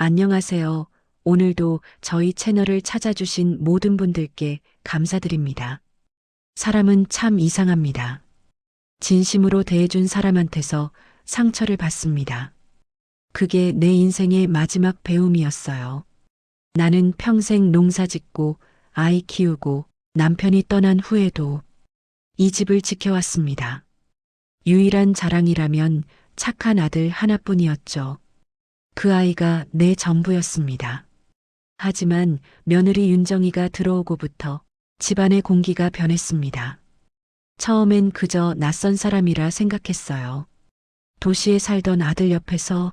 안녕하세요. 오늘도 저희 채널을 찾아주신 모든 분들께 감사드립니다. 사람은 참 이상합니다. 진심으로 대해준 사람한테서 상처를 받습니다. 그게 내 인생의 마지막 배움이었어요. 나는 평생 농사 짓고 아이 키우고 남편이 떠난 후에도 이 집을 지켜왔습니다. 유일한 자랑이라면 착한 아들 하나뿐이었죠. 그 아이가 내 전부였습니다. 하지만 며느리 윤정이가 들어오고부터 집안의 공기가 변했습니다. 처음엔 그저 낯선 사람이라 생각했어요. 도시에 살던 아들 옆에서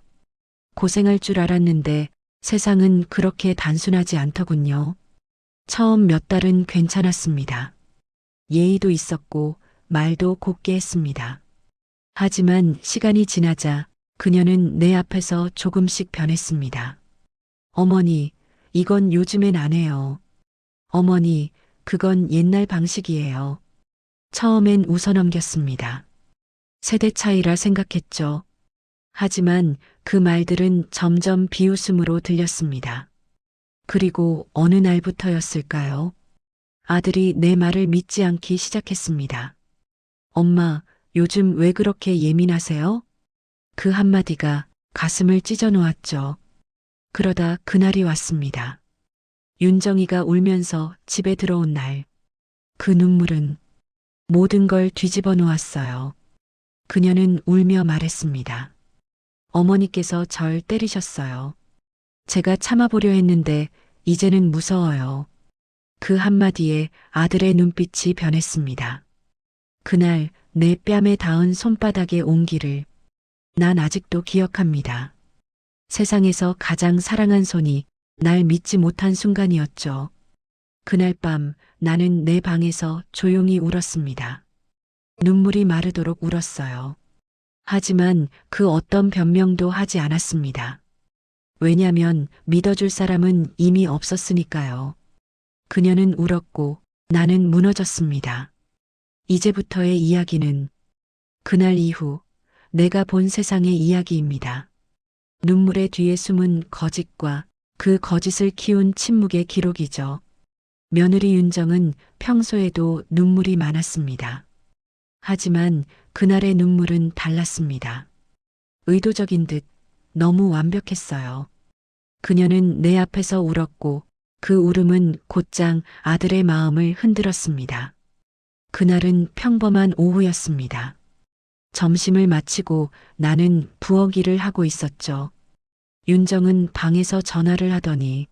고생할 줄 알았는데 세상은 그렇게 단순하지 않더군요. 처음 몇 달은 괜찮았습니다. 예의도 있었고 말도 곱게 했습니다. 하지만 시간이 지나자 그녀는 내 앞에서 조금씩 변했습니다. 어머니, 이건 요즘엔 안 해요. 어머니, 그건 옛날 방식이에요. 처음엔 웃어넘겼습니다. 세대 차이라 생각했죠. 하지만 그 말들은 점점 비웃음으로 들렸습니다. 그리고 어느 날부터였을까요? 아들이 내 말을 믿지 않기 시작했습니다. 엄마, 요즘 왜 그렇게 예민하세요? 그 한마디가 가슴을 찢어 놓았죠. 그러다 그날이 왔습니다. 윤정이가 울면서 집에 들어온 날. 그 눈물은 모든 걸 뒤집어 놓았어요. 그녀는 울며 말했습니다. 어머니께서 절 때리셨어요. 제가 참아보려 했는데 이제는 무서워요. 그 한마디에 아들의 눈빛이 변했습니다. 그날 내 뺨에 닿은 손바닥의 온기를 난 아직도 기억합니다. 세상에서 가장 사랑한 손이 날 믿지 못한 순간이었죠. 그날 밤 나는 내 방에서 조용히 울었습니다. 눈물이 마르도록 울었어요. 하지만 그 어떤 변명도 하지 않았습니다. 왜냐면 믿어줄 사람은 이미 없었으니까요. 그녀는 울었고 나는 무너졌습니다. 이제부터의 이야기는 그날 이후 내가 본 세상의 이야기입니다. 눈물의 뒤에 숨은 거짓과 그 거짓을 키운 침묵의 기록이죠. 며느리 윤정은 평소에도 눈물이 많았습니다. 하지만 그날의 눈물은 달랐습니다. 의도적인 듯 너무 완벽했어요. 그녀는 내 앞에서 울었고 그 울음은 곧장 아들의 마음을 흔들었습니다. 그날은 평범한 오후였습니다. 점심을 마치고 나는 부엌 일을 하고 있었죠. 윤정은 방에서 전화를 하더니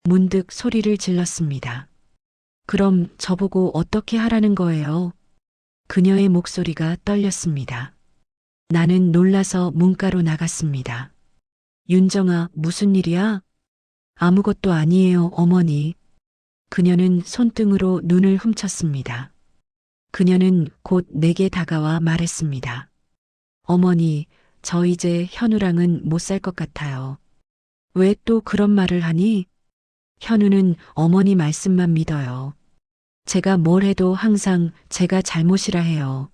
문득 소리를 질렀습니다. 그럼 저보고 어떻게 하라는 거예요? 그녀의 목소리가 떨렸습니다. 나는 놀라서 문가로 나갔습니다. 윤정아, 무슨 일이야? 아무것도 아니에요, 어머니. 그녀는 손등으로 눈을 훔쳤습니다. 그녀는 곧 내게 다가와 말했습니다. 어머니, 저 이제 현우랑은 못 살 것 같아요. 왜 또 그런 말을 하니? 현우는 어머니 말씀만 믿어요. 제가 뭘 해도 항상 제가 잘못이라 해요.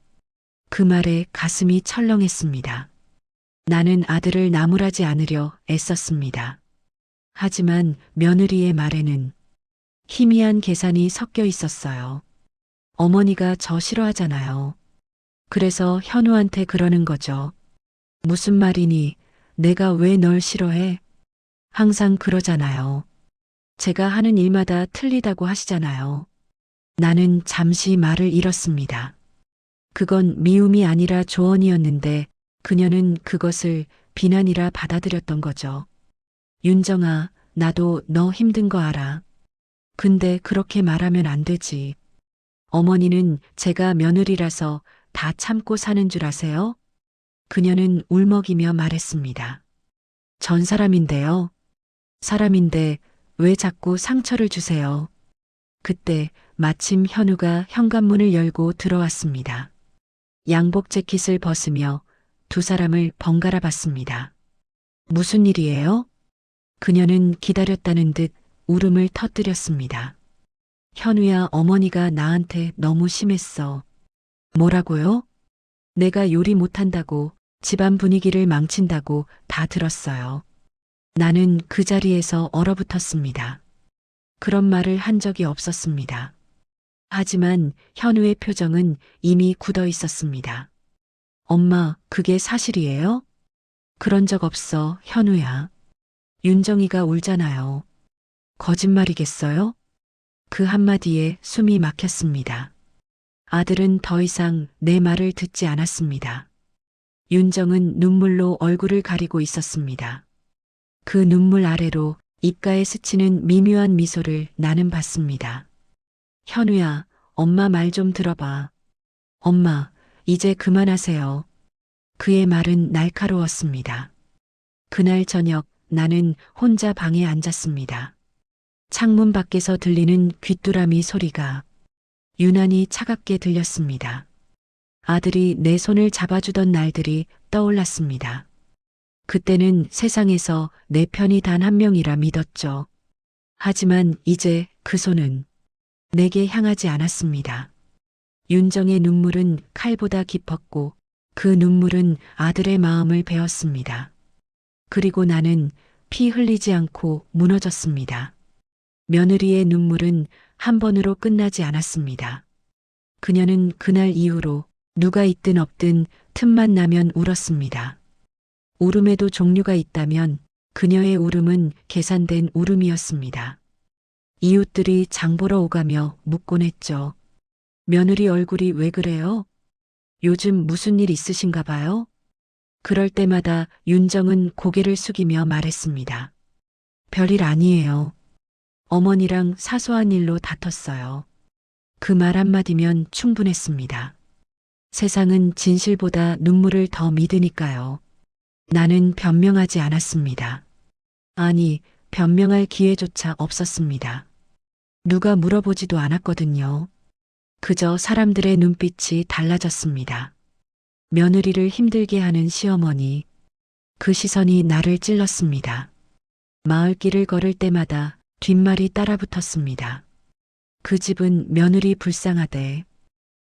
그 말에 가슴이 철렁했습니다. 나는 아들을 나무라지 않으려 애썼습니다. 하지만 며느리의 말에는 희미한 계산이 섞여 있었어요. 어머니가 저 싫어하잖아요. 그래서 현우한테 그러는 거죠. 무슨 말이니? 내가 왜 널 싫어해? 항상 그러잖아요. 제가 하는 일마다 틀리다고 하시잖아요. 나는 잠시 말을 잃었습니다. 그건 미움이 아니라 조언이었는데 그녀는 그것을 비난이라 받아들였던 거죠. 윤정아, 나도 너 힘든 거 알아. 근데 그렇게 말하면 안 되지. 어머니는 제가 며느리라서 다 참고 사는 줄 아세요? 그녀는 울먹이며 말했습니다. 전 사람인데요. 사람인데 왜 자꾸 상처를 주세요? 그때 마침 현우가 현관문을 열고 들어왔습니다. 양복 재킷을 벗으며 두 사람을 번갈아 봤습니다. 무슨 일이에요? 그녀는 기다렸다는 듯 울음을 터뜨렸습니다. 현우야, 어머니가 나한테 너무 심했어. 뭐라고요? 내가 요리 못한다고, 집안 분위기를 망친다고 다 들었어요. 나는 그 자리에서 얼어붙었습니다. 그런 말을 한 적이 없었습니다. 하지만 현우의 표정은 이미 굳어 있었습니다. 엄마, 그게 사실이에요? 그런 적 없어, 현우야. 윤정이가 울잖아요. 거짓말이겠어요? 그 한마디에 숨이 막혔습니다. 아들은 더 이상 내 말을 듣지 않았습니다. 윤정은 눈물로 얼굴을 가리고 있었습니다. 그 눈물 아래로 입가에 스치는 미묘한 미소를 나는 봤습니다. 현우야, 엄마 말 좀 들어봐. 엄마, 이제 그만하세요. 그의 말은 날카로웠습니다. 그날 저녁 나는 혼자 방에 앉았습니다. 창문 밖에서 들리는 귀뚜라미 소리가 유난히 차갑게 들렸습니다. 아들이 내 손을 잡아주던 날들이 떠올랐습니다. 그때는 세상에서 내 편이 단 한 명이라 믿었죠. 하지만 이제 그 손은 내게 향하지 않았습니다. 윤정의 눈물은 칼보다 깊었고 그 눈물은 아들의 마음을 베었습니다. 그리고 나는 피 흘리지 않고 무너졌습니다. 며느리의 눈물은 한 번으로 끝나지 않았습니다. 그녀는 그날 이후로 누가 있든 없든 틈만 나면 울었습니다. 울음에도 종류가 있다면 그녀의 울음은 계산된 울음이었습니다. 이웃들이 장보러 오가며 묻곤 했죠. 며느리 얼굴이 왜 그래요? 요즘 무슨 일 있으신가 봐요? 그럴 때마다 윤정은 고개를 숙이며 말했습니다. 별일 아니에요. 어머니랑 사소한 일로 다퉜어요. 그 말 한마디면 충분했습니다. 세상은 진실보다 눈물을 더 믿으니까요. 나는 변명하지 않았습니다. 아니, 변명할 기회조차 없었습니다. 누가 물어보지도 않았거든요. 그저 사람들의 눈빛이 달라졌습니다. 며느리를 힘들게 하는 시어머니, 그 시선이 나를 찔렀습니다. 마을길을 걸을 때마다 뒷말이 따라붙었습니다. 그 집은 며느리 불쌍하대.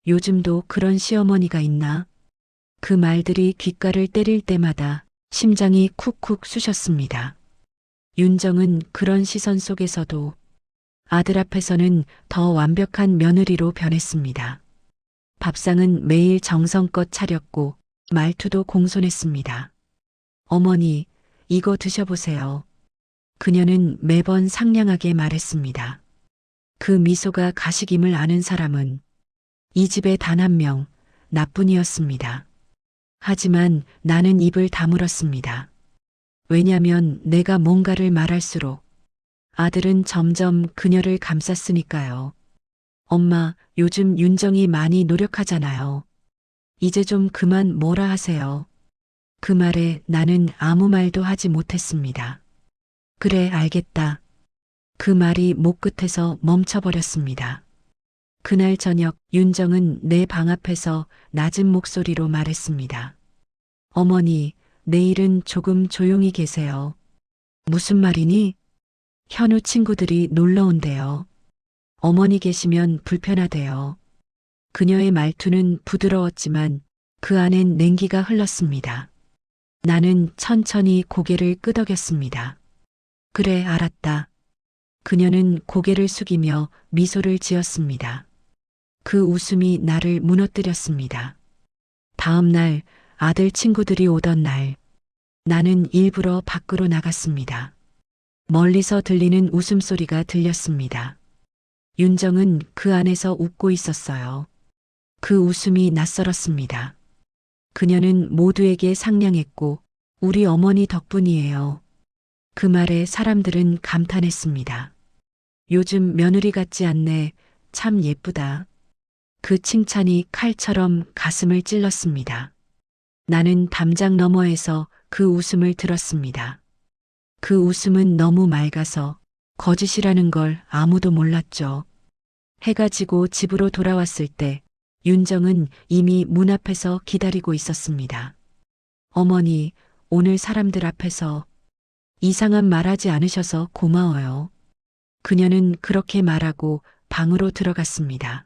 요즘도 그런 시어머니가 있나? 그 말들이 귓가를 때릴 때마다 심장이 쿡쿡 쑤셨습니다. 윤정은 그런 시선 속에서도 아들 앞에서는 더 완벽한 며느리로 변했습니다. 밥상은 매일 정성껏 차렸고 말투도 공손했습니다. 어머니, 이거 드셔보세요. 그녀는 매번 상냥하게 말했습니다. 그 미소가 가식임을 아는 사람은 이 집에 단 한 명, 나뿐이었습니다. 하지만 나는 입을 다물었습니다. 왜냐면 내가 뭔가를 말할수록 아들은 점점 그녀를 감쌌으니까요. 엄마, 요즘 윤정이 많이 노력하잖아요. 이제 좀 그만 뭐라 하세요. 그 말에 나는 아무 말도 하지 못했습니다. 그래, 알겠다. 그 말이 목 끝에서 멈춰버렸습니다. 그날 저녁 윤정은 내 방 앞에서 낮은 목소리로 말했습니다. 어머니, 내일은 조금 조용히 계세요. 무슨 말이니? 현우 친구들이 놀러 온대요. 어머니 계시면 불편하대요. 그녀의 말투는 부드러웠지만 그 안엔 냉기가 흘렀습니다. 나는 천천히 고개를 끄덕였습니다. 그래, 알았다. 그녀는 고개를 숙이며 미소를 지었습니다. 그 웃음이 나를 무너뜨렸습니다. 다음 날 아들 친구들이 오던 날 나는 일부러 밖으로 나갔습니다. 멀리서 들리는 웃음소리가 들렸습니다. 윤정은 그 안에서 웃고 있었어요. 그 웃음이 낯설었습니다. 그녀는 모두에게 상냥했고 우리 어머니 덕분이에요. 그 말에 사람들은 감탄했습니다. 요즘 며느리 같지 않네. 참 예쁘다. 그 칭찬이 칼처럼 가슴을 찔렀습니다. 나는 담장 너머에서 그 웃음을 들었습니다. 그 웃음은 너무 맑아서 거짓이라는 걸 아무도 몰랐죠. 해가 지고 집으로 돌아왔을 때 윤정은 이미 문 앞에서 기다리고 있었습니다. 어머니, 오늘 사람들 앞에서 이상한 말하지 않으셔서 고마워요. 그녀는 그렇게 말하고 방으로 들어갔습니다.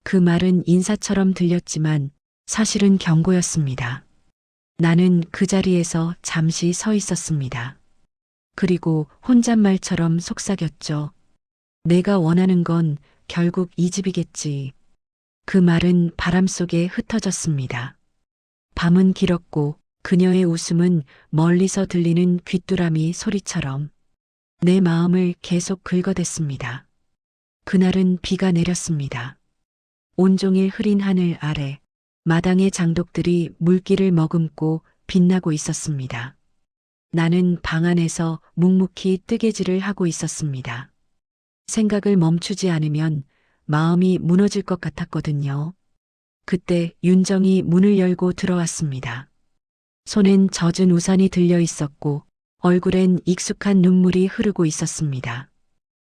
그 말은 인사처럼 들렸지만 사실은 경고였습니다. 나는 그 자리에서 잠시 서 있었습니다. 그리고 혼잣말처럼 속삭였죠. 내가 원하는 건 결국 이 집이겠지. 그 말은 바람 속에 흩어졌습니다. 밤은 길었고 그녀의 웃음은 멀리서 들리는 귀뚜라미 소리처럼 내 마음을 계속 긁어댔습니다. 그날은 비가 내렸습니다. 온종일 흐린 하늘 아래 마당의 장독들이 물기를 머금고 빛나고 있었습니다. 나는 방 안에서 묵묵히 뜨개질을 하고 있었습니다. 생각을 멈추지 않으면 마음이 무너질 것 같았거든요. 그때 윤정이 문을 열고 들어왔습니다. 손엔 젖은 우산이 들려 있었고 얼굴엔 익숙한 눈물이 흐르고 있었습니다.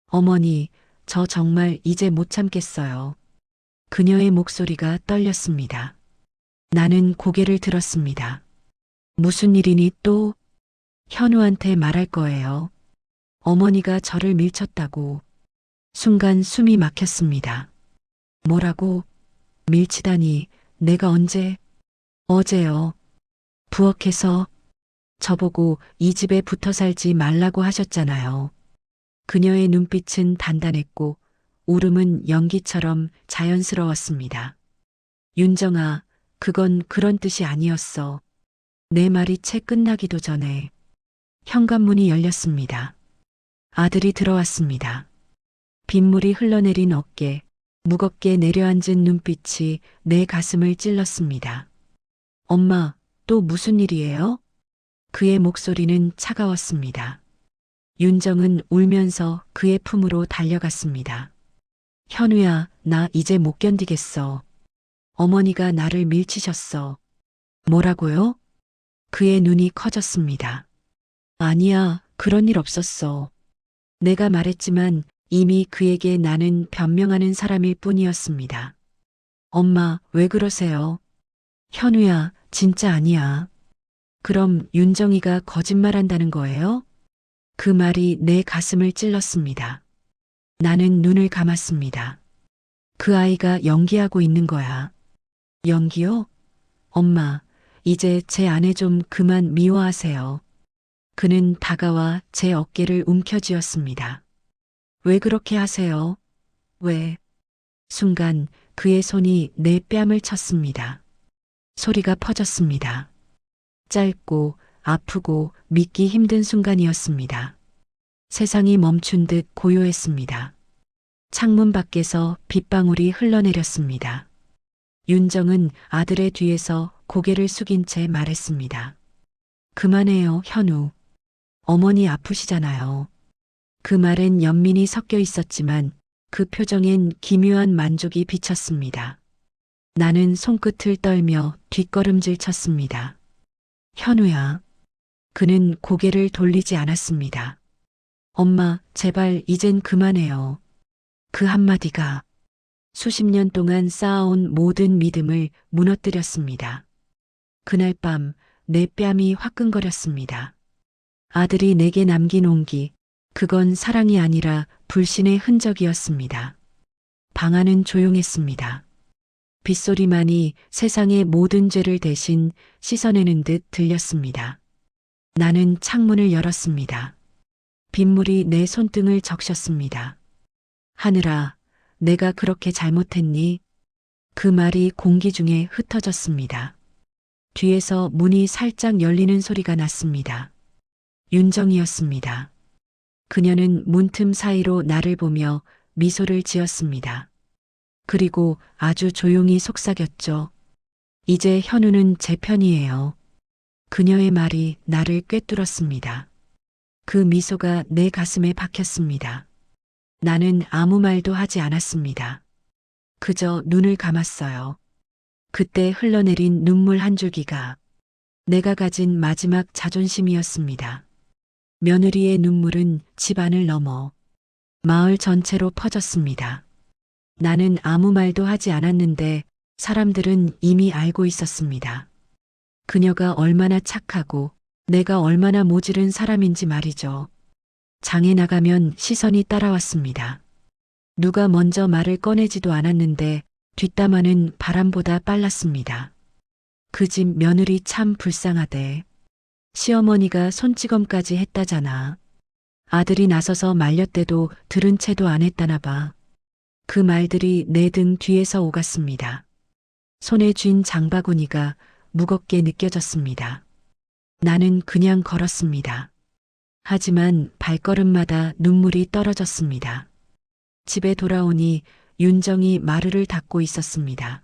어머니, 저 정말 이제 못 참겠어요. 그녀의 목소리가 떨렸습니다. 나는 고개를 들었습니다. 무슨 일이니 또? 현우한테 말할 거예요. 어머니가 저를 밀쳤다고. 순간 숨이 막혔습니다. 뭐라고? 밀치다니, 내가 언제? 어제요. 부엌에서 저보고 이 집에 붙어 살지 말라고 하셨잖아요. 그녀의 눈빛은 단단했고 울음은 연기처럼 자연스러웠습니다. 윤정아, 그건 그런 뜻이 아니었어. 내 말이 채 끝나기도 전에 현관문이 열렸습니다. 아들이 들어왔습니다. 빗물이 흘러내린 어깨, 무겁게 내려앉은 눈빛이 내 가슴을 찔렀습니다. 엄마, 또 무슨 일이에요? 그의 목소리는 차가웠습니다. 윤정은 울면서 그의 품으로 달려갔습니다. 현우야, 나 이제 못 견디겠어. 어머니가 나를 밀치셨어. 뭐라고요? 그의 눈이 커졌습니다. 아니야, 그런 일 없었어. 내가 말했지만 이미 그에게 나는 변명하는 사람일 뿐이었습니다. 엄마, 왜 그러세요? 현우야, 진짜 아니야. 그럼 윤정이가 거짓말한다는 거예요? 그 말이 내 가슴을 찔렀습니다. 나는 눈을 감았습니다. 그 아이가 연기하고 있는 거야. 연기요? 엄마, 이제 제 아내 좀 그만 미워하세요. 그는 다가와 제 어깨를 움켜쥐었습니다. 왜 그렇게 하세요? 왜? 순간 그의 손이 내 뺨을 쳤습니다. 소리가 퍼졌습니다. 짧고 아프고 믿기 힘든 순간이었습니다. 세상이 멈춘 듯 고요했습니다. 창문 밖에서 빗방울이 흘러내렸습니다. 윤정은 아들의 뒤에서 고개를 숙인 채 말했습니다. 그만해요, 현우. 어머니 아프시잖아요. 그 말엔 연민이 섞여 있었지만 그 표정엔 기묘한 만족이 비쳤습니다. 나는 손끝을 떨며 뒷걸음질 쳤습니다. 현우야. 그는 고개를 돌리지 않았습니다. 엄마, 제발 이젠 그만해요. 그 한마디가 수십 년 동안 쌓아온 모든 믿음을 무너뜨렸습니다. 그날 밤 내 뺨이 화끈거렸습니다. 아들이 내게 남긴 온기, 그건 사랑이 아니라 불신의 흔적이었습니다. 방 안은 조용했습니다. 빗소리만이 세상의 모든 죄를 대신 씻어내는 듯 들렸습니다. 나는 창문을 열었습니다. 빗물이 내 손등을 적셨습니다. 하늘아, 내가 그렇게 잘못했니? 그 말이 공기 중에 흩어졌습니다. 뒤에서 문이 살짝 열리는 소리가 났습니다. 윤정이었습니다. 그녀는 문틈 사이로 나를 보며 미소를 지었습니다. 그리고 아주 조용히 속삭였죠. 이제 현우는 제 편이에요. 그녀의 말이 나를 꿰뚫었습니다. 그 미소가 내 가슴에 박혔습니다. 나는 아무 말도 하지 않았습니다. 그저 눈을 감았어요. 그때 흘러내린 눈물 한 줄기가 내가 가진 마지막 자존심이었습니다. 며느리의 눈물은 집안을 넘어 마을 전체로 퍼졌습니다. 나는 아무 말도 하지 않았는데 사람들은 이미 알고 있었습니다. 그녀가 얼마나 착하고 내가 얼마나 모질은 사람인지 말이죠. 장에 나가면 시선이 따라왔습니다. 누가 먼저 말을 꺼내지도 않았는데 뒷담화는 바람보다 빨랐습니다. 그 집 며느리 참 불쌍하대. 시어머니가 손찌검까지 했다잖아. 아들이 나서서 말렸대도 들은 채도 안 했다나 봐. 그 말들이 내 등 뒤에서 오갔습니다. 손에 쥔 장바구니가 무겁게 느껴졌습니다. 나는 그냥 걸었습니다. 하지만 발걸음마다 눈물이 떨어졌습니다. 집에 돌아오니 윤정이 마루를 닦고 있었습니다.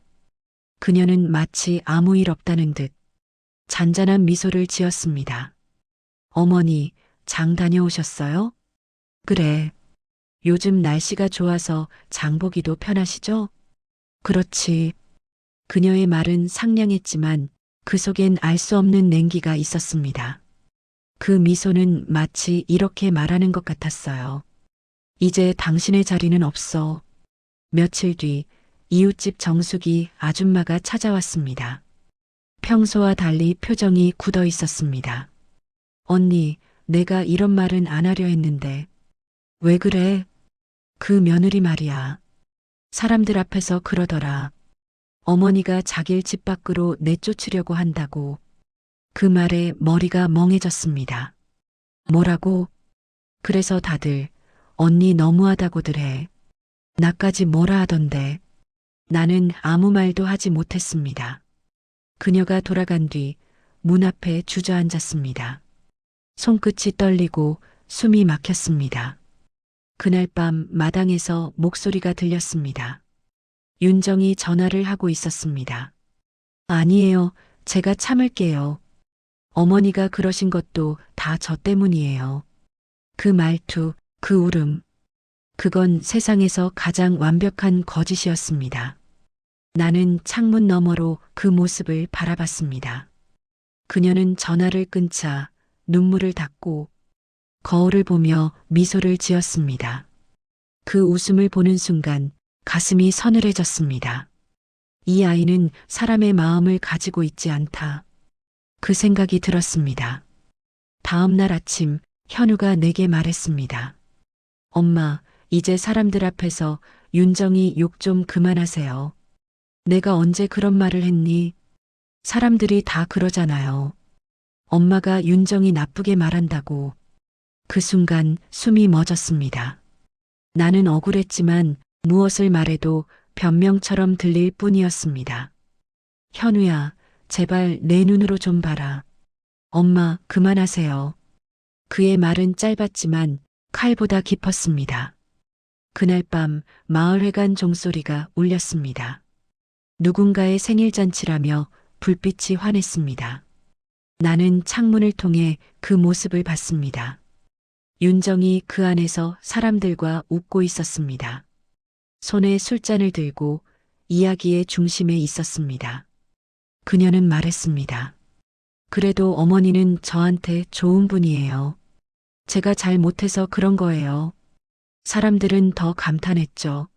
그녀는 마치 아무 일 없다는 듯 잔잔한 미소를 지었습니다. 어머니, 장 다녀오셨어요? 그래. 요즘 날씨가 좋아서 장 보기도 편하시죠? 그렇지. 그녀의 말은 상냥했지만 그 속엔 알 수 없는 냉기가 있었습니다. 그 미소는 마치 이렇게 말하는 것 같았어요. 이제 당신의 자리는 없어. 며칠 뒤 이웃집 정숙이 아줌마가 찾아왔습니다. 평소와 달리 표정이 굳어 있었습니다. 언니, 내가 이런 말은 안 하려 했는데. 왜 그래? 그 며느리 말이야. 사람들 앞에서 그러더라. 어머니가 자기를 집 밖으로 내쫓으려고 한다고. 그 말에 머리가 멍해졌습니다. 뭐라고? 그래서 다들 언니 너무하다고들 해. 나까지 뭐라 하던데. 나는 아무 말도 하지 못했습니다. 그녀가 돌아간 뒤 문 앞에 주저앉았습니다. 손끝이 떨리고 숨이 막혔습니다. 그날 밤 마당에서 목소리가 들렸습니다. 윤정이 전화를 하고 있었습니다. 아니에요. 제가 참을게요. 어머니가 그러신 것도 다 저 때문이에요. 그 말투, 그 울음. 그건 세상에서 가장 완벽한 거짓이었습니다. 나는 창문 너머로 그 모습을 바라봤습니다. 그녀는 전화를 끊자 눈물을 닦고 거울을 보며 미소를 지었습니다. 그 웃음을 보는 순간 가슴이 서늘해졌습니다. 이 아이는 사람의 마음을 가지고 있지 않다. 그 생각이 들었습니다. 다음 날 아침 현우가 내게 말했습니다. 엄마, 이제 사람들 앞에서 윤정이 욕 좀 그만하세요. 내가 언제 그런 말을 했니? 사람들이 다 그러잖아요. 엄마가 윤정이 나쁘게 말한다고. 그 순간 숨이 멎었습니다. 나는 억울했지만 무엇을 말해도 변명처럼 들릴 뿐이었습니다. 현우야, 제발 내 눈으로 좀 봐라. 엄마, 그만하세요. 그의 말은 짧았지만 칼보다 깊었습니다. 그날 밤 마을회관 종소리가 울렸습니다. 누군가의 생일잔치라며 불빛이 환했습니다. 나는 창문을 통해 그 모습을 봤습니다. 윤정이 그 안에서 사람들과 웃고 있었습니다. 손에 술잔을 들고 이야기의 중심에 있었습니다. 그녀는 말했습니다. 그래도 어머니는 저한테 좋은 분이에요. 제가 잘 못해서 그런 거예요. 사람들은 더 감탄했죠.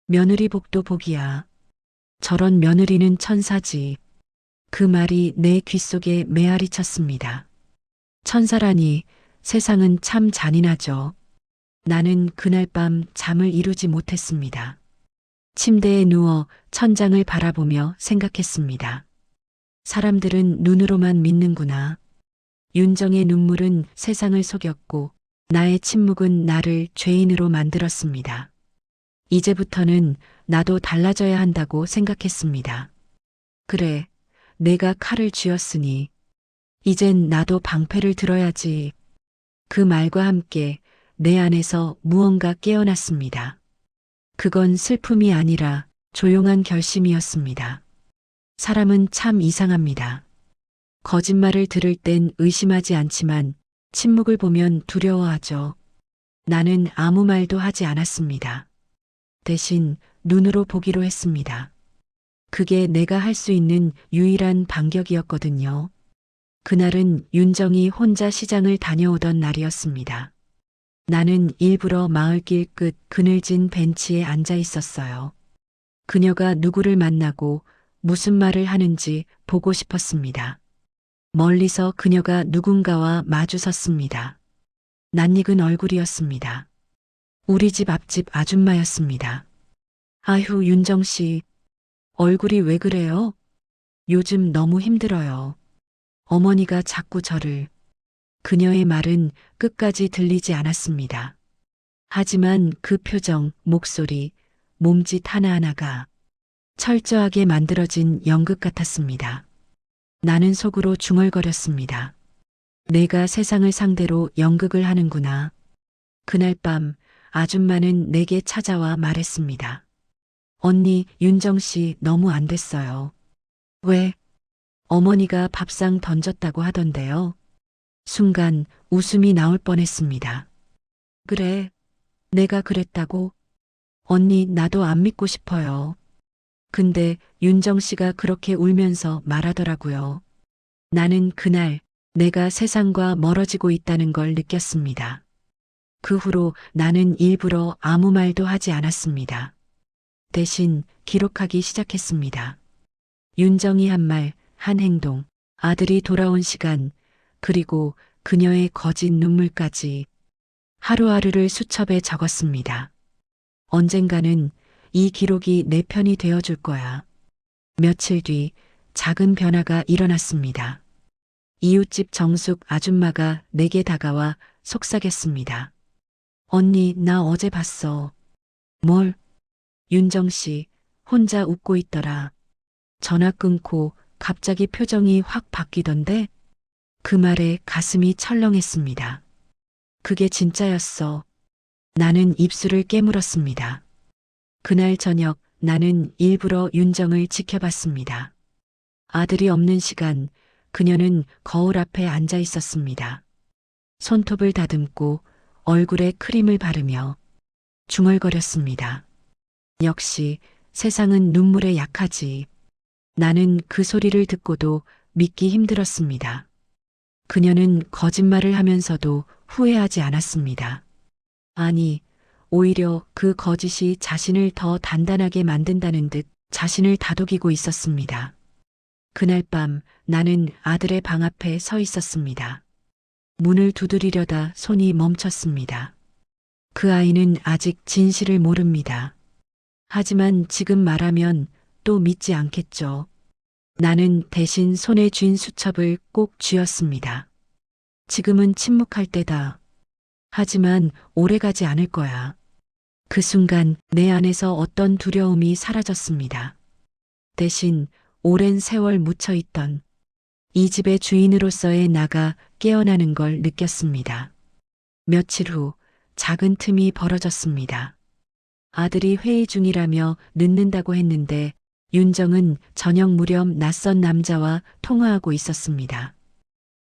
며느리 복도 복이야. 저런 며느리는 천사지. 그 말이 내 귓속에 메아리 쳤습니다. 천사라니 세상은 참 잔인하죠. 나는 그날 밤 잠을 이루지 못했습니다. 침대에 누워 천장을 바라보며 생각했습니다. 사람들은 눈으로만 믿는구나. 윤정의 눈물은 세상을 속였고 나의 침묵은 나를 죄인으로 만들었습니다. 이제부터는 나도 달라져야 한다고 생각했습니다. 그래, 내가 칼을 쥐었으니 이젠 나도 방패를 들어야지. 그 말과 함께 내 안에서 무언가 깨어났습니다. 그건 슬픔이 아니라 조용한 결심이었습니다. 사람은 참 이상합니다. 거짓말을 들을 땐 의심하지 않지만 침묵을 보면 두려워하죠. 나는 아무 말도 하지 않았습니다. 대신 눈으로 보기로 했습니다. 그게 내가 할 수 있는 유일한 반격이었거든요. 그날은 윤정이 혼자 시장을 다녀오던 날이었습니다. 나는 일부러 마을길 끝 그늘진 벤치에 앉아 있었어요. 그녀가 누구를 만나고 무슨 말을 하는지 보고 싶었습니다. 멀리서 그녀가 누군가와 마주 섰습니다. 낯익은 얼굴이었습니다. 우리 집 앞집 아줌마였습니다. 아휴, 윤정 씨. 얼굴이 왜 그래요? 요즘 너무 힘들어요. 어머니가 자꾸 저를. 그녀의 말은 끝까지 들리지 않았습니다. 하지만 그 표정, 목소리, 몸짓 하나하나가 철저하게 만들어진 연극 같았습니다. 나는 속으로 중얼거렸습니다. 내가 세상을 상대로 연극을 하는구나. 그날 밤 아줌마는 내게 찾아와 말했습니다. 언니, 윤정 씨 너무 안 됐어요. 왜? 어머니가 밥상 던졌다고 하던데요. 순간 웃음이 나올 뻔했습니다. 그래, 내가 그랬다고? 언니, 나도 안 믿고 싶어요. 근데 윤정 씨가 그렇게 울면서 말하더라고요. 나는 그날 내가 세상과 멀어지고 있다는 걸 느꼈습니다. 그 후로 나는 일부러 아무 말도 하지 않았습니다. 대신 기록하기 시작했습니다. 윤정이 한 말, 한 행동, 아들이 돌아온 시간, 그리고 그녀의 거짓 눈물까지 하루하루를 수첩에 적었습니다. 언젠가는 이 기록이 내 편이 되어줄 거야. 며칠 뒤 작은 변화가 일어났습니다. 이웃집 정숙 아줌마가 내게 다가와 속삭였습니다. 언니, 나 어제 봤어. 뭘? 윤정 씨, 혼자 웃고 있더라. 전화 끊고 갑자기 표정이 확 바뀌던데? 그 말에 가슴이 철렁했습니다. 그게 진짜였어. 나는 입술을 깨물었습니다. 그날 저녁 나는 일부러 윤정을 지켜봤습니다. 아들이 없는 시간 그녀는 거울 앞에 앉아 있었습니다. 손톱을 다듬고 얼굴에 크림을 바르며 중얼거렸습니다. 역시 세상은 눈물에 약하지. 나는 그 소리를 듣고도 믿기 힘들었습니다. 그녀는 거짓말을 하면서도 후회하지 않았습니다. 아니, 오히려 그 거짓이 자신을 더 단단하게 만든다는 듯 자신을 다독이고 있었습니다. 그날 밤 나는 아들의 방 앞에 서 있었습니다. 문을 두드리려다 손이 멈췄습니다. 그 아이는 아직 진실을 모릅니다. 하지만 지금 말하면 또 믿지 않겠죠. 나는 대신 손에 쥔 수첩을 꼭 쥐었습니다. 지금은 침묵할 때다. 하지만 오래가지 않을 거야. 그 순간 내 안에서 어떤 두려움이 사라졌습니다. 대신 오랜 세월 묻혀있던 이 집의 주인으로서의 나가 깨어나는 걸 느꼈습니다. 며칠 후 작은 틈이 벌어졌습니다. 아들이 회의 중이라며 늦는다고 했는데 윤정은 저녁 무렵 낯선 남자와 통화하고 있었습니다.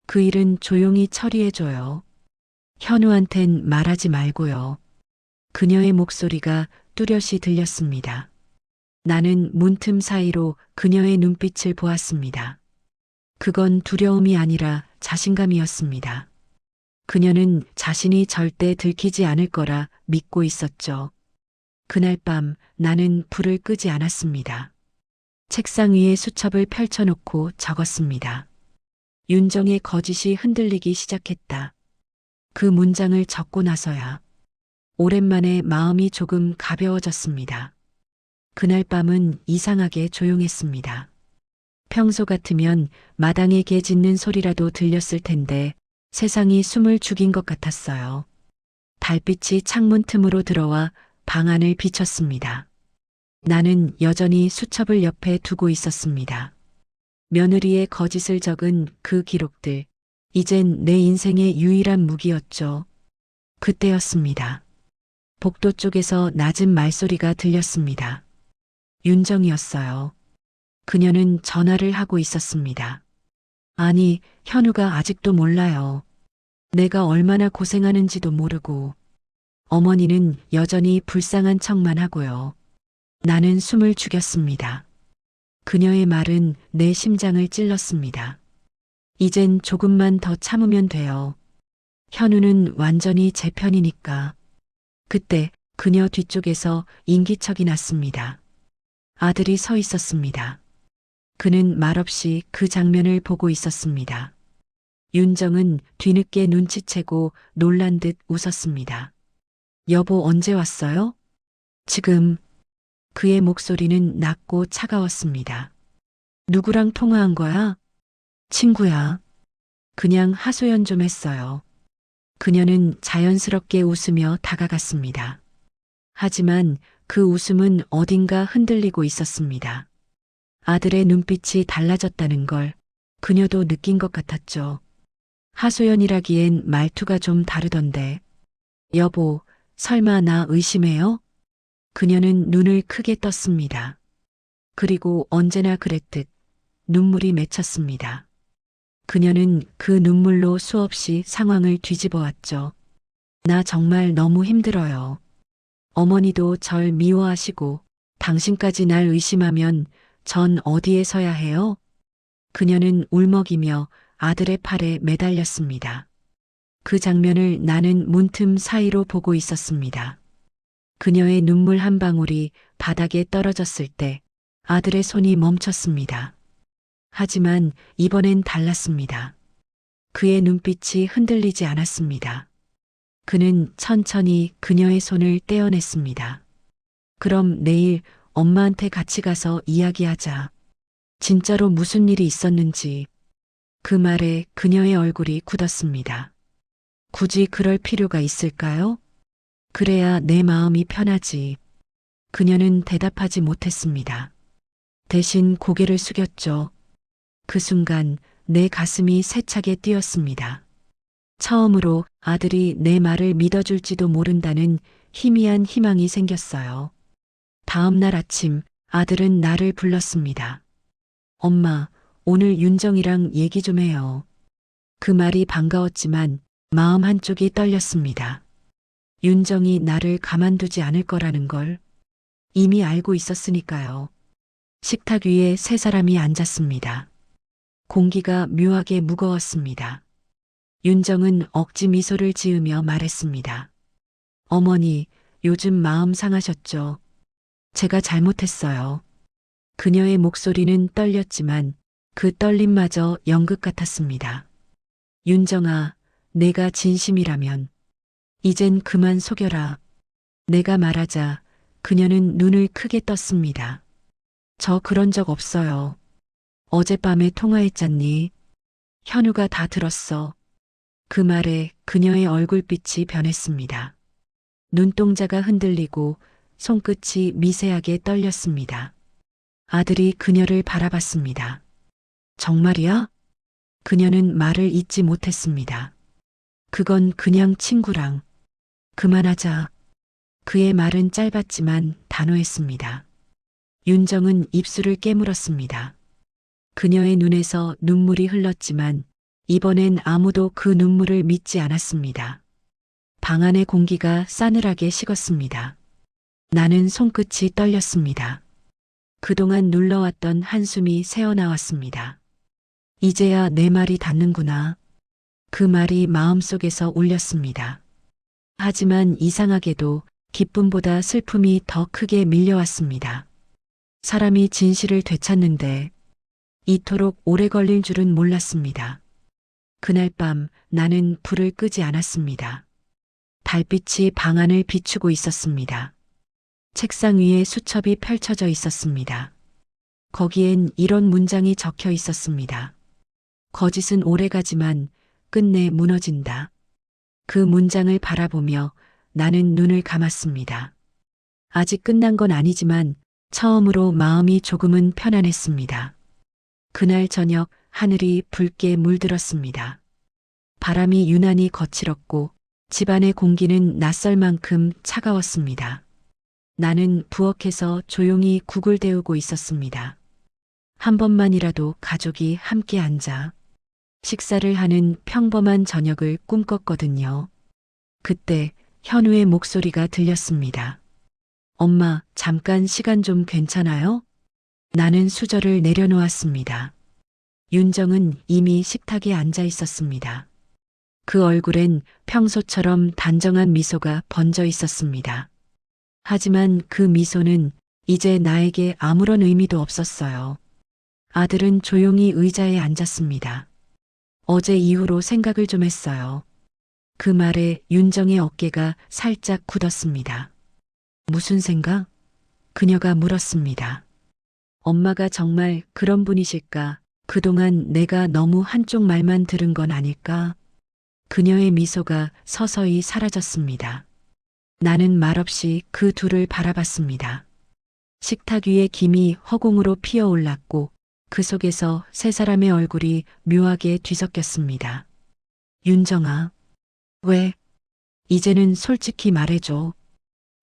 그 일은 조용히 처리해줘요. 현우한텐 말하지 말고요. 그녀의 목소리가 뚜렷이 들렸습니다. 나는 문틈 사이로 그녀의 눈빛을 보았습니다. 그건 두려움이 아니라 자신감이었습니다. 그녀는 자신이 절대 들키지 않을 거라 믿고 있었죠. 그날 밤 나는 불을 끄지 않았습니다. 책상 위에 수첩을 펼쳐놓고 적었습니다. 윤정의 거짓이 흔들리기 시작했다. 그 문장을 적고 나서야 오랜만에 마음이 조금 가벼워졌습니다. 그날 밤은 이상하게 조용했습니다. 평소 같으면 마당에 개 짖는 소리라도 들렸을 텐데 세상이 숨을 죽인 것 같았어요. 달빛이 창문 틈으로 들어와 방 안을 비췄습니다. 나는 여전히 수첩을 옆에 두고 있었습니다. 며느리의 거짓을 적은 그 기록들, 이젠 내 인생의 유일한 무기였죠. 그때였습니다. 복도 쪽에서 낮은 말소리가 들렸습니다. 윤정이었어요. 그녀는 전화를 하고 있었습니다. 아니, 현우가 아직도 몰라요. 내가 얼마나 고생하는지도 모르고. 어머니는 여전히 불쌍한 척만 하고요. 나는 숨을 죽였습니다. 그녀의 말은 내 심장을 찔렀습니다. 이젠 조금만 더 참으면 돼요. 현우는 완전히 제 편이니까. 그때 그녀 뒤쪽에서 인기척이 났습니다. 아들이 서 있었습니다. 그는 말없이 그 장면을 보고 있었습니다. 윤정은 뒤늦게 눈치채고 놀란 듯 웃었습니다. 여보 언제 왔어요? 지금. 그의 목소리는 낮고 차가웠습니다. 누구랑 통화한 거야? 친구야. 그냥 하소연 좀 했어요. 그녀는 자연스럽게 웃으며 다가갔습니다. 하지만 그 웃음은 어딘가 흔들리고 있었습니다. 아들의 눈빛이 달라졌다는 걸 그녀도 느낀 것 같았죠. 하소연이라기엔 말투가 좀 다르던데. 여보, 설마 나 의심해요? 그녀는 눈을 크게 떴습니다. 그리고 언제나 그랬듯 눈물이 맺혔습니다. 그녀는 그 눈물로 수없이 상황을 뒤집어 왔죠. 나 정말 너무 힘들어요. 어머니도 절 미워하시고 당신까지 날 의심하면 전 어디에 서야 해요? 그녀는 울먹이며 아들의 팔에 매달렸습니다. 그 장면을 나는 문틈 사이로 보고 있었습니다. 그녀의 눈물 한 방울이 바닥에 떨어졌을 때 아들의 손이 멈췄습니다. 하지만 이번엔 달랐습니다. 그의 눈빛이 흔들리지 않았습니다. 그는 천천히 그녀의 손을 떼어냈습니다. 그럼 내일 엄마한테 같이 가서 이야기하자. 진짜로 무슨 일이 있었는지. 그 말에 그녀의 얼굴이 굳었습니다. 굳이 그럴 필요가 있을까요? 그래야 내 마음이 편하지. 그녀는 대답하지 못했습니다. 대신 고개를 숙였죠. 그 순간 내 가슴이 세차게 뛰었습니다. 처음으로 아들이 내 말을 믿어줄지도 모른다는 희미한 희망이 생겼어요. 다음 날 아침 아들은 나를 불렀습니다. 엄마, 오늘 윤정이랑 얘기 좀 해요. 그 말이 반가웠지만 마음 한쪽이 떨렸습니다. 윤정이 나를 가만두지 않을 거라는 걸 이미 알고 있었으니까요. 식탁 위에 세 사람이 앉았습니다. 공기가 묘하게 무거웠습니다. 윤정은 억지 미소를 지으며 말했습니다. 어머니, 요즘 마음 상하셨죠? 제가 잘못했어요. 그녀의 목소리는 떨렸지만 그 떨림마저 연극 같았습니다. 윤정아, 내가 진심이라면 이젠 그만 속여라. 내가 말하자 그녀는 눈을 크게 떴습니다. 저 그런 적 없어요. 어젯밤에 통화했잖니. 현우가 다 들었어. 그 말에 그녀의 얼굴빛이 변했습니다. 눈동자가 흔들리고 손끝이 미세하게 떨렸습니다. 아들이 그녀를 바라봤습니다. 정말이야? 그녀는 말을 잇지 못했습니다. 그건 그냥 친구랑. 그만하자. 그의 말은 짧았지만 단호했습니다. 윤정은 입술을 깨물었습니다. 그녀의 눈에서 눈물이 흘렀지만 이번엔 아무도 그 눈물을 믿지 않았습니다. 방 안의 공기가 싸늘하게 식었습니다. 나는 손끝이 떨렸습니다. 그동안 눌러왔던 한숨이 새어나왔습니다. 이제야 내 말이 닿는구나. 그 말이 마음속에서 울렸습니다. 하지만 이상하게도 기쁨보다 슬픔이 더 크게 밀려왔습니다. 사람이 진실을 되찾는데 이토록 오래 걸릴 줄은 몰랐습니다. 그날 밤 나는 불을 끄지 않았습니다. 달빛이 방 안을 비추고 있었습니다. 책상 위에 수첩이 펼쳐져 있었습니다. 거기엔 이런 문장이 적혀 있었습니다. 거짓은 오래가지만 끝내 무너진다. 그 문장을 바라보며 나는 눈을 감았습니다. 아직 끝난 건 아니지만 처음으로 마음이 조금은 편안했습니다. 그날 저녁 하늘이 붉게 물들었습니다. 바람이 유난히 거칠었고 집안의 공기는 낯설 만큼 차가웠습니다. 나는 부엌에서 조용히 국을 데우고 있었습니다. 한 번만이라도 가족이 함께 앉아 식사를 하는 평범한 저녁을 꿈꿨거든요. 그때 현우의 목소리가 들렸습니다. 엄마, 잠깐 시간 좀 괜찮아요? 나는 수저를 내려놓았습니다. 윤정은 이미 식탁에 앉아 있었습니다. 그 얼굴엔 평소처럼 단정한 미소가 번져 있었습니다. 하지만 그 미소는 이제 나에게 아무런 의미도 없었어요. 아들은 조용히 의자에 앉았습니다. 어제 이후로 생각을 좀 했어요. 그 말에 윤정의 어깨가 살짝 굳었습니다. 무슨 생각? 그녀가 물었습니다. 엄마가 정말 그런 분이실까 그동안 내가 너무 한쪽 말만 들은 건 아닐까? 그녀의 미소가 서서히 사라졌습니다. 나는 말없이 그 둘을 바라봤습니다. 식탁 위에 김이 허공으로 피어올랐고 그 속에서 세 사람의 얼굴이 묘하게 뒤섞였습니다. 윤정아, 왜? 이제는 솔직히 말해줘.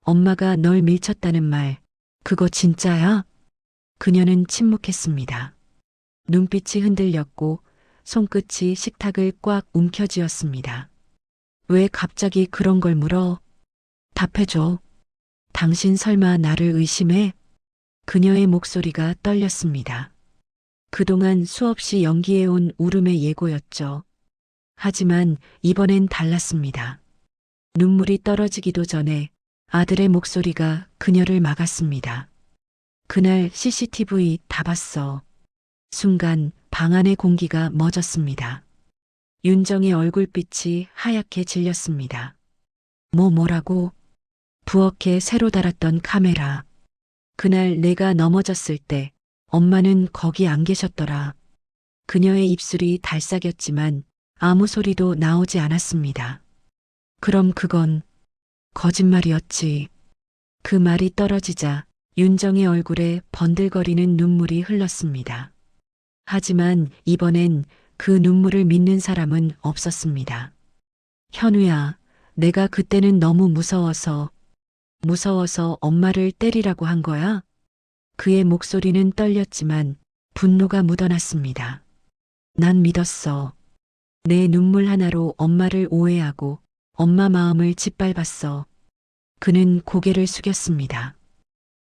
엄마가 널 밀쳤다는 말, 그거 진짜야? 그녀는 침묵했습니다. 눈빛이 흔들렸고 손끝이 식탁을 꽉 움켜쥐었습니다. 왜 갑자기 그런 걸 물어? 답해줘. 당신 설마 나를 의심해? 그녀의 목소리가 떨렸습니다. 그동안 수없이 연기해온 울음의 예고였죠. 하지만 이번엔 달랐습니다. 눈물이 떨어지기도 전에 아들의 목소리가 그녀를 막았습니다. 그날 CCTV 다 봤어. 순간 방 안의 공기가 멎었습니다. 윤정의 얼굴빛이 하얗게 질렸습니다. 뭐라고? 부엌에 새로 달았던 카메라. 그날 내가 넘어졌을 때 엄마는 거기 안 계셨더라. 그녀의 입술이 달싹였지만 아무 소리도 나오지 않았습니다. 그럼 그건 거짓말이었지. 그 말이 떨어지자 윤정의 얼굴에 번들거리는 눈물이 흘렀습니다. 하지만 이번엔 그 눈물을 믿는 사람은 없었습니다. 현우야, 내가 그때는 너무 무서워서 엄마를 때리라고 한 거야? 그의 목소리는 떨렸지만 분노가 묻어났습니다. 난 믿었어. 내 눈물 하나로 엄마를 오해하고 엄마 마음을 짓밟았어. 그는 고개를 숙였습니다.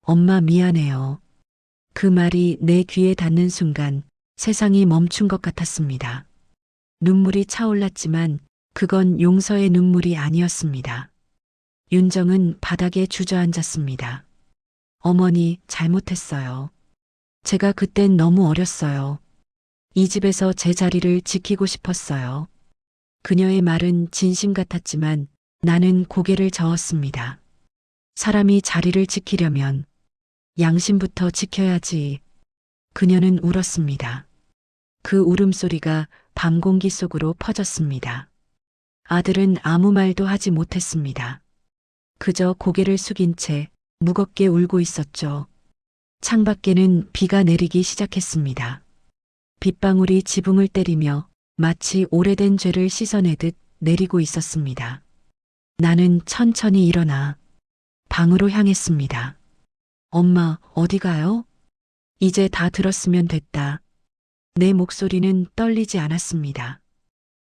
엄마 미안해요. 그 말이 내 귀에 닿는 순간 세상이 멈춘 것 같았습니다. 눈물이 차올랐지만 그건 용서의 눈물이 아니었습니다. 윤정은 바닥에 주저앉았습니다. 어머니, 잘못했어요. 제가 그땐 너무 어렸어요. 이 집에서 제 자리를 지키고 싶었어요. 그녀의 말은 진심 같았지만 나는 고개를 저었습니다. 사람이 자리를 지키려면 양심부터 지켜야지. 그녀는 울었습니다. 그 울음소리가 밤 공기 속으로 퍼졌습니다. 아들은 아무 말도 하지 못했습니다. 그저 고개를 숙인 채 무겁게 울고 있었죠. 창밖에는 비가 내리기 시작했습니다. 빗방울이 지붕을 때리며 마치 오래된 죄를 씻어내듯 내리고 있었습니다. 나는 천천히 일어나 방으로 향했습니다. 엄마, 어디 가요? 이제 다 들었으면 됐다. 내 목소리는 떨리지 않았습니다.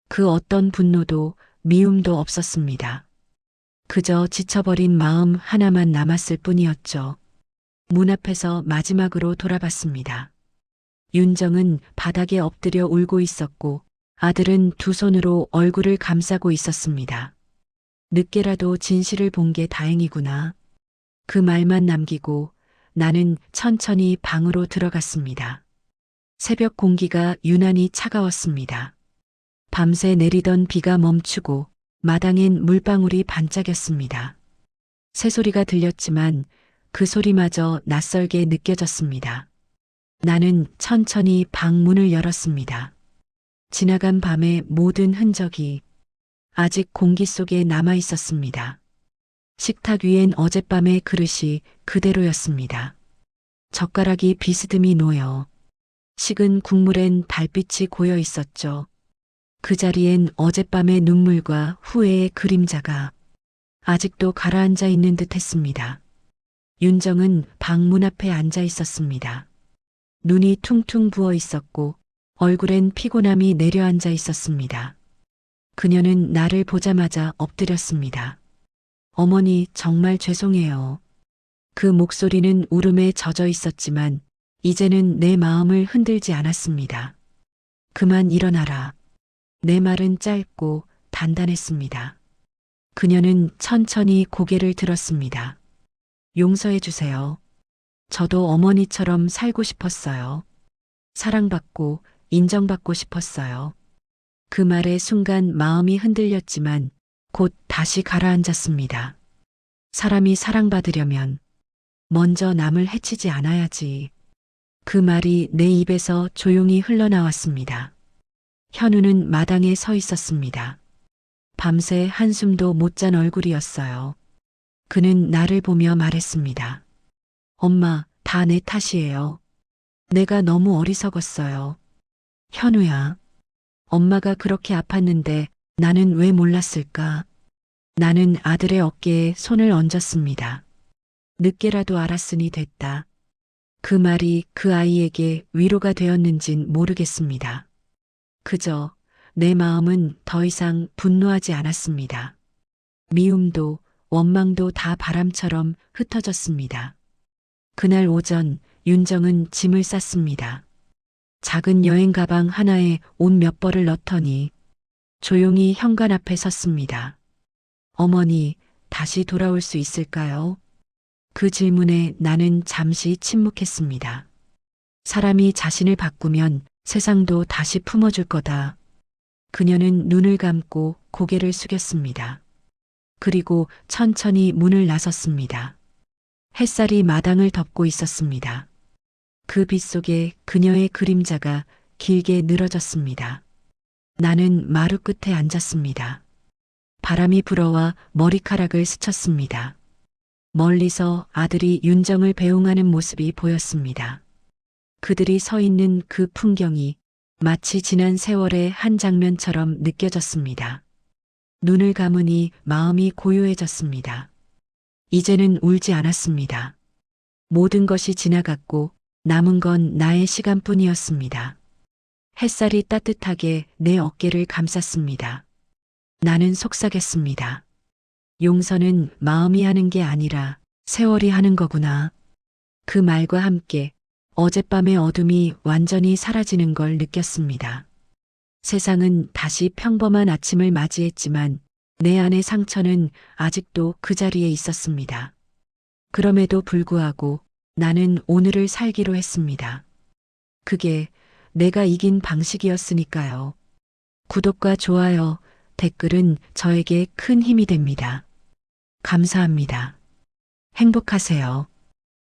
그 어떤 분노도 미움도 없었습니다. 그저 지쳐버린 마음 하나만 남았을 뿐이었죠. 문 앞에서 마지막으로 돌아봤습니다. 윤정은 바닥에 엎드려 울고 있었고 아들은 두 손으로 얼굴을 감싸고 있었습니다. 늦게라도 진실을 본 게 다행이구나. 그 말만 남기고 나는 천천히 방으로 들어갔습니다. 새벽 공기가 유난히 차가웠습니다. 밤새 내리던 비가 멈추고 마당엔 물방울이 반짝였습니다. 새소리가 들렸지만 그 소리마저 낯설게 느껴졌습니다. 나는 천천히 방 문을 열었습니다. 지나간 밤의 모든 흔적이 아직 공기 속에 남아 있었습니다. 식탁 위엔 어젯밤의 그릇이 그대로였습니다. 젓가락이 비스듬히 놓여 식은 국물엔 달빛이 고여 있었죠. 그 자리엔 어젯밤의 눈물과 후회의 그림자가 아직도 가라앉아 있는 듯 했습니다. 윤정은 방 문 앞에 앉아 있었습니다. 눈이 퉁퉁 부어 있었고 얼굴엔 피곤함이 내려앉아 있었습니다. 그녀는 나를 보자마자 엎드렸습니다. 어머니, 정말 죄송해요. 그 목소리는 울음에 젖어 있었지만 이제는 내 마음을 흔들지 않았습니다. 그만 일어나라. 내 말은 짧고 단단했습니다. 그녀는 천천히 고개를 들었습니다. 용서해 주세요. 저도 어머니처럼 살고 싶었어요. 사랑받고 인정받고 싶었어요. 그 말에 순간 마음이 흔들렸지만 곧 다시 가라앉았습니다. 사람이 사랑받으려면 먼저 남을 해치지 않아야지. 그 말이 내 입에서 조용히 흘러나왔습니다. 현우는 마당에 서 있었습니다. 밤새 한숨도 못 잔 얼굴이었어요. 그는 나를 보며 말했습니다. 엄마, 다 내 탓이에요. 내가 너무 어리석었어요. 현우야, 엄마가 그렇게 아팠는데 나는 왜 몰랐을까? 나는 아들의 어깨에 손을 얹었습니다. 늦게라도 알았으니 됐다. 그 말이 그 아이에게 위로가 되었는진 모르겠습니다. 그저 내 마음은 더 이상 분노하지 않았습니다. 미움도 원망도 다 바람처럼 흩어졌습니다. 그날 오전 윤정은 짐을 쌌습니다. 작은 여행 가방 하나에 옷 몇 벌을 넣더니 조용히 현관 앞에 섰습니다. 어머니, 다시 돌아올 수 있을까요? 그 질문에 나는 잠시 침묵했습니다. 사람이 자신을 바꾸면 세상도 다시 품어줄 거다. 그녀는 눈을 감고 고개를 숙였습니다. 그리고 천천히 문을 나섰습니다. 햇살이 마당을 덮고 있었습니다. 그 빛 속에 그녀의 그림자가 길게 늘어졌습니다. 나는 마루 끝에 앉았습니다. 바람이 불어와 머리카락을 스쳤습니다. 멀리서 아들이 윤정을 배웅하는 모습이 보였습니다. 그들이 서 있는 그 풍경이 마치 지난 세월의 한 장면처럼 느껴졌습니다. 눈을 감으니 마음이 고요해졌습니다. 이제는 울지 않았습니다. 모든 것이 지나갔고 남은 건 나의 시간뿐이었습니다. 햇살이 따뜻하게 내 어깨를 감쌌습니다. 나는 속삭였습니다. 용서는 마음이 하는 게 아니라 세월이 하는 거구나. 그 말과 함께 어젯밤의 어둠이 완전히 사라지는 걸 느꼈습니다. 세상은 다시 평범한 아침을 맞이했지만 내 안의 상처는 아직도 그 자리에 있었습니다. 그럼에도 불구하고 나는 오늘을 살기로 했습니다. 그게 내가 이긴 방식이었으니까요. 구독과 좋아요, 댓글은 저에게 큰 힘이 됩니다. 감사합니다. 행복하세요.